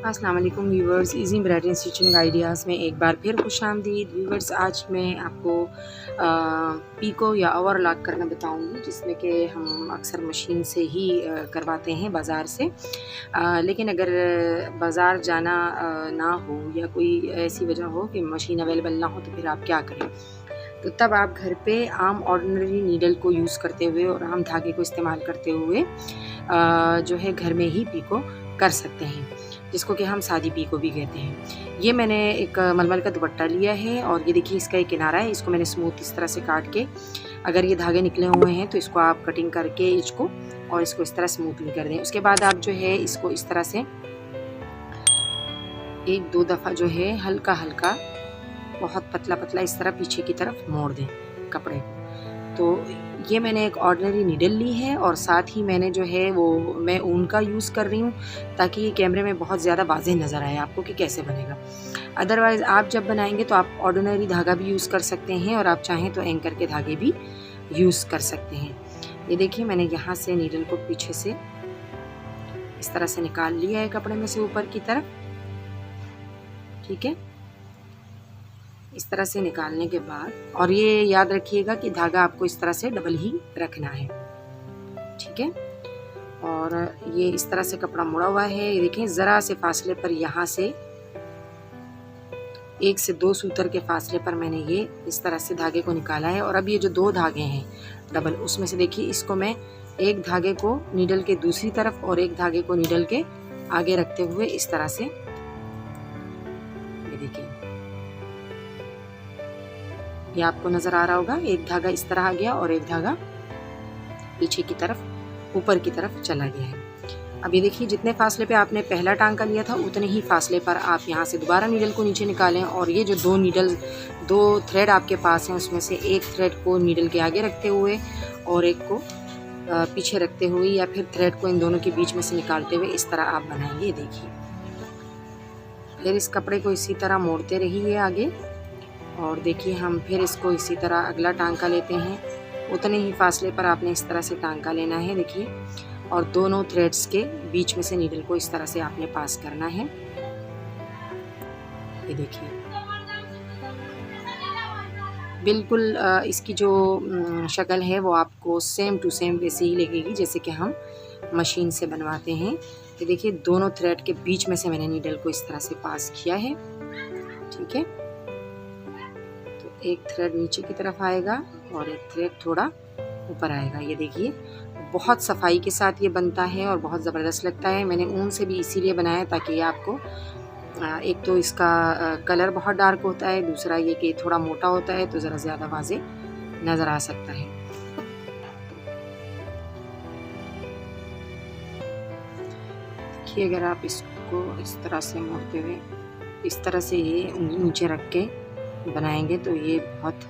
अस्सलाम वालेकुम viewers, easy embroidery stitching ideas में एक बार फिर खुशामदीद। व्यूवर्स, आज मैं आपको पीको या ओवरलॉक करना बताऊंगी, जिसमें कि हम अक्सर मशीन से ही करवाते हैं बाज़ार से। लेकिन अगर बाज़ार जाना ना हो या कोई ऐसी वजह हो कि मशीन अवेलेबल ना हो तो फिर आप क्या करें। तो तब आप घर पे आम ऑर्डिनरी नीडल को यूज़ करते हुए और आम धागे को इस्तेमाल करते हुए जो है घर में ही पीको कर सकते हैं, जिसको कि हम सादी पीको भी कहते हैं। ये मैंने एक मलमल का दुपट्टा लिया है और ये देखिए इसका एक किनारा है, इसको मैंने स्मूथ इस तरह से काट के, अगर ये धागे निकले हुए हैं तो इसको आप कटिंग करके इसको और इसको इस तरह स्मूथली कर दें। उसके बाद आप जो है इसको इस तरह से एक दो दफ़ा जो है हल्का हल्का, बहुत पतला पतला इस तरह पीछे की तरफ मोड़ दें कपड़े को। तो ये मैंने एक ऑर्डिनरी नीडल ली है और साथ ही मैंने जो है वो मैं ऊन का यूज़ कर रही हूँ, ताकि ये कैमरे में बहुत ज़्यादा वाज़ेह नज़र आए आपको कि कैसे बनेगा। अदरवाइज़ आप जब बनाएंगे तो आप ऑर्डिनरी धागा भी यूज़ कर सकते हैं और आप चाहें तो एंकर के धागे भी यूज़ कर सकते हैं। ये देखिए मैंने यहाँ से नीडल को पीछे से इस तरह से निकाल लिया है कपड़े में से ऊपर की तरफ। ठीक है, इस तरह से निकालने के बाद, और ये याद रखिएगा कि धागा आपको इस तरह से डबल ही रखना है। ठीक है, और ये इस तरह से कपड़ा मुड़ा हुआ है। ये देखें ज़रा से फासले पर, यहाँ से 1 से 2 सूतर के फासले पर मैंने ये इस तरह से धागे को निकाला है। और अब ये जो 2 धागे हैं डबल, उसमें से देखिए इसको मैं एक धागे को नीडल के दूसरी तरफ और एक धागे को नीडल के आगे रखते हुए इस तरह से, ये देखिए ये आपको नज़र आ रहा होगा, एक धागा इस तरह आ गया और एक धागा पीछे की तरफ ऊपर की तरफ चला गया है। अब ये देखिए जितने फासले पे आपने पहला टांका लिया था उतने ही फासले पर आप यहाँ से दोबारा नीडल को नीचे निकालें और ये जो दो थ्रेड आपके पास हैं उसमें से एक थ्रेड को नीडल के आगे रखते हुए और एक को पीछे रखते हुए, या फिर थ्रेड को इन दोनों के बीच में से निकालते हुए इस तरह आप बनाएंगे। देखिए फिर इस कपड़े को इसी तरह मोड़ते रहिए आगे, और देखिए हम फिर इसको इसी तरह अगला टांका लेते हैं। उतने ही फासले पर आपने इस तरह से टांका लेना है, देखिए, और दोनों थ्रेड्स के बीच में से नीडल को इस तरह से आपने पास करना है। ये देखिए बिल्कुल इसकी जो शक्ल है वो आपको सेम टू सेम वैसे ही लगेगी जैसे कि हम मशीन से बनवाते हैं। ये देखिए दोनों थ्रेड के बीच में से मैंने नीडल को इस तरह से पास किया है। ठीक है, एक थ्रेड नीचे की तरफ आएगा और एक थ्रेड थोड़ा ऊपर आएगा। ये देखिए बहुत सफाई के साथ ये बनता है और बहुत ज़बरदस्त लगता है। मैंने ऊन से भी इसीलिए बनाया ताकि ये आपको एक तो इसका कलर बहुत डार्क होता है, दूसरा ये कि थोड़ा मोटा होता है तो ज़रा ज़्यादा वाज़े नज़र आ सकता है। देखिए अगर आप इसको इस तरह से मोड़ते हुए इस तरह से ये उंगली नीचे रख के बनाएंगे तो ये बहुत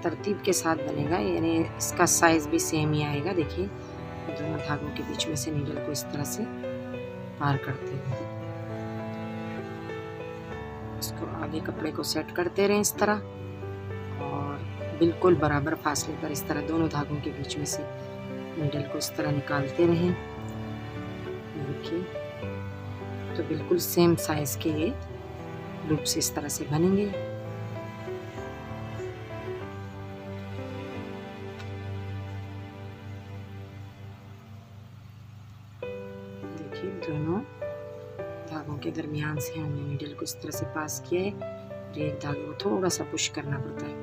तरतीब के साथ बनेगा, यानी इसका साइज़ भी सेम ही आएगा। देखिए दोनों धागों के बीच में से नीडल को इस तरह से पार करते हुए इसको आगे कपड़े को सेट करते रहें इस तरह, और बिल्कुल बराबर फासले पर इस तरह दोनों धागों के बीच में से नीडल को इस तरह निकालते रहें। देखिए तो बिल्कुल सेम साइज़ के ये लूप्स इस तरह से बनेंगे। देखिए दोनों धागों के दरमियान से हमने नीडल को इस तरह से पास किया है और एक धागे को थोड़ा सा पुश करना पड़ता है।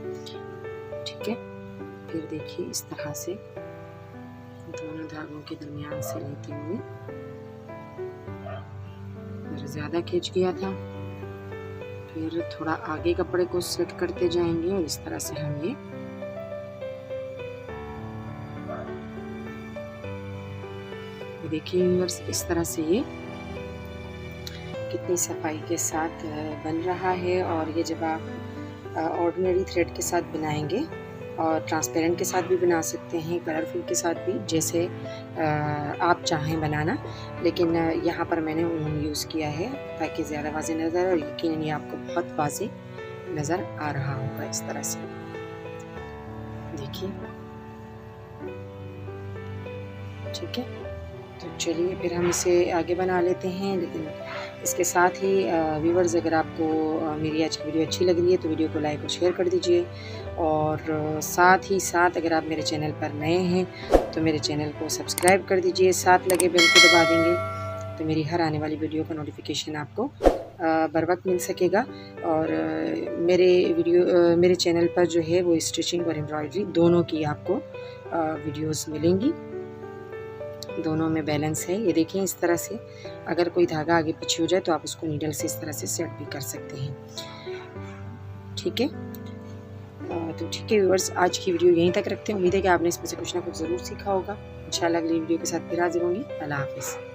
ठीक है, फिर देखिए इस तरह से दोनों धागों के दरमियान से लेते हुए, फिर ज़्यादा खींच गया था, फिर थोड़ा आगे कपड़े को सेट करते जाएंगे और इस तरह से हम ये देखिए व्यूअर्स इस तरह से ये कितनी सफाई के साथ बन रहा है। और ये जब आप ऑर्डिनरी थ्रेड के साथ बनाएंगे और ट्रांसपेरेंट के साथ भी बना सकते हैं, कलरफुल के साथ भी, जैसे आप चाहें बनाना, लेकिन यहाँ पर मैंने ऊन यूज़ किया है ताकि ज़्यादा वाज़ेह नज़र, और यकीनन ये आपको बहुत वाज़ेह नज़र आ रहा होगा इस तरह से। देखिए ठीक है, तो चलिए फिर हम इसे आगे बना लेते हैं। लेकिन इसके साथ ही व्यूवर्स, अगर आपको मेरी आज की वीडियो अच्छी लग रही है तो वीडियो को लाइक और शेयर कर दीजिए। और साथ ही साथ अगर आप मेरे चैनल पर नए हैं तो मेरे चैनल को सब्सक्राइब कर दीजिए, साथ लगे बेल को दबा देंगे तो मेरी हर आने वाली वीडियो का नोटिफिकेशन आपको बर वक्त मिल सकेगा। और मेरे चैनल पर जो है वो स्टिचिंग और एम्ब्रॉयडरी दोनों की आपको वीडियोस मिलेंगी, दोनों में बैलेंस है। ये देखिए इस तरह से अगर कोई धागा आगे पीछे हो जाए तो आप उसको नीडल से इस तरह से सेट भी कर सकते हैं। ठीक है, तो ठीक है व्यूअर्स, आज की वीडियो यहीं तक रखते हैं। उम्मीद है कि आपने इसमें से कुछ ना कुछ ज़रूर सीखा होगा। इंशाल्लाह अगली वीडियो के साथ फिर हाजिर होंगी। अल्लाह हाफिज़।